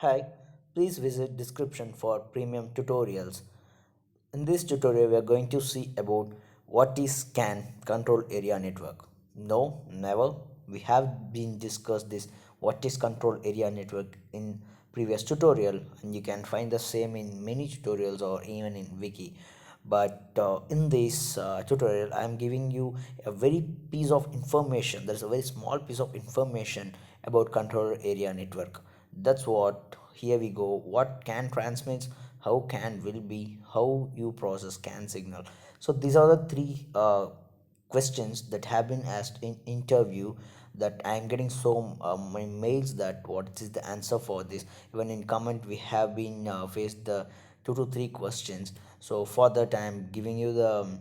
Hi, please visit description for premium tutorials. In this tutorial, we are going to see about what is CAN control area network. No, never. We have been discussed this what is control area network in previous tutorial, and you can find the same in many tutorials or even in wiki. But in this tutorial, I am giving you a very piece of information. There is a very small piece of information about control area network. That's what here we go. What CAN transmits, how CAN will be, how you process CAN signal. So these are the three questions that have been asked in interview, that I am getting so many mails that what is the answer for this. Even in comment we have been faced the 2 to 3 questions. So for that I am giving you the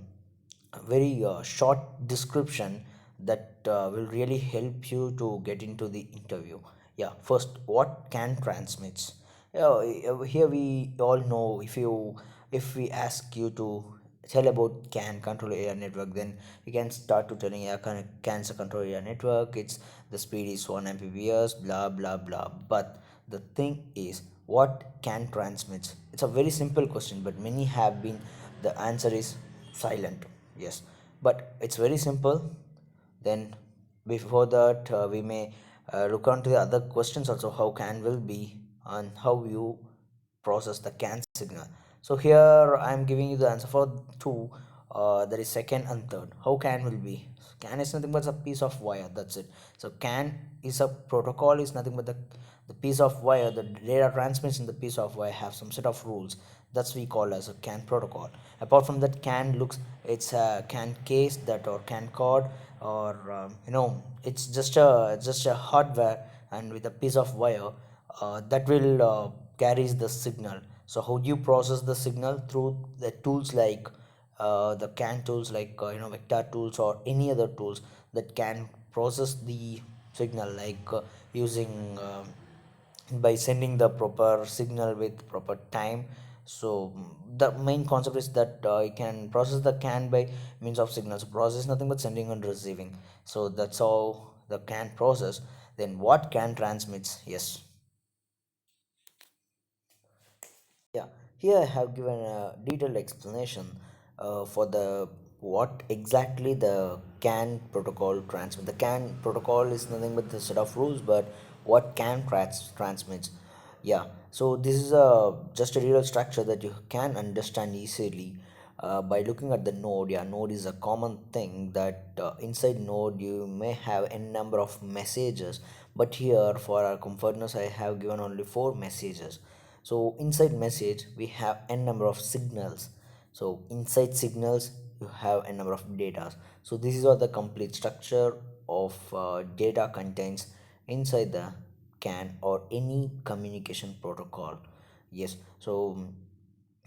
very short description that will really help you to get into the interview. Yeah, first, what CAN transmits. Here we all know, if we ask you to tell about CAN control area network, then you can start to telling, yeah, CAN's a control area network. It's the speed is 1 Mbps, blah blah blah. But the thing is, what CAN transmits? It's a very simple question, but many have been, the answer is silent. Yes, but it's very simple. Then before that, we may look on to the other questions also, how CAN will be and how you process the CAN signal. So here I am giving you the answer for two. There is second and third. How CAN will be? CAN is nothing but a piece of wire. That's it. So CAN is a protocol, is nothing but the piece of wire. The data transmits in the piece of wire have some set of rules. That's we call as a CAN protocol. Apart from that, CAN looks, it's a CAN case that, or CAN card, or it's just a hardware and with a piece of wire that will carries the signal. So how do you process the signal? Through the tools like the CAN tools, like vector tools or any other tools that can process the signal, like using by sending the proper signal with proper time. So the main concept is that you can process the CAN by means of signals. Process nothing but sending and receiving. So that's how the CAN process. Then what CAN transmits? Yes. Yeah, here I have given a detailed explanation for the what exactly the CAN protocol transmits. The CAN protocol is nothing but the set of rules, but what transmits. Yeah, so this is a just a real structure that you can understand easily by looking at the node. Yeah, node is a common thing that inside node you may have a number of messages, but here for our comfortness I have given only 4 messages. So inside message we have n number of signals. So inside signals you have a number of data. So this is what the complete structure of data contains inside the CAN or any communication protocol. Yes, so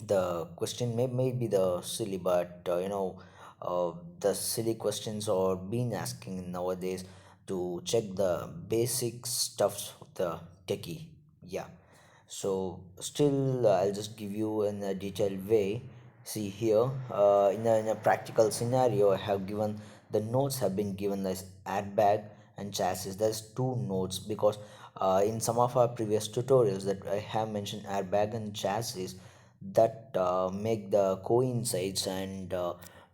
the question may be the silly, but the silly questions are being asking nowadays to check the basic stuffs of the techie. Yeah, so still I'll just give you in a detailed way. See here, in a practical scenario I have given, the nodes have been given as airbag and chassis. There's two nodes because in some of our previous tutorials that I have mentioned airbag and chassis, that make the coincides, and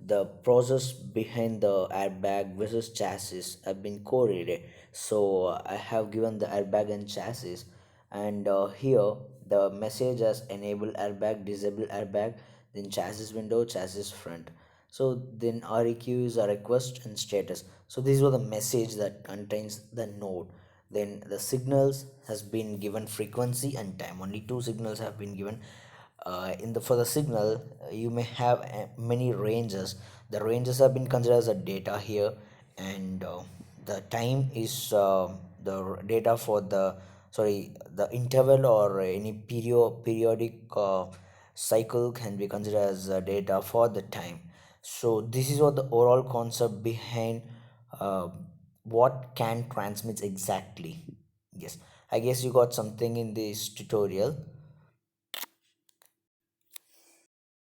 the process behind the airbag versus chassis have been correlated. So I have given the airbag and chassis, and here the message as enable airbag, disable airbag, then chassis window, chassis front. So then req is a request and status. So these were the message that contains the node. Then the signals has been given frequency and time. Only two signals have been given. In the For the signal, you may have many ranges. The ranges have been considered as a data here, and the time is the data for the, sorry, the interval or any periodic cycle can be considered as data for the time. So this is what the overall concept behind uh, what CAN transmits exactly. Yes, I guess you got something in this tutorial.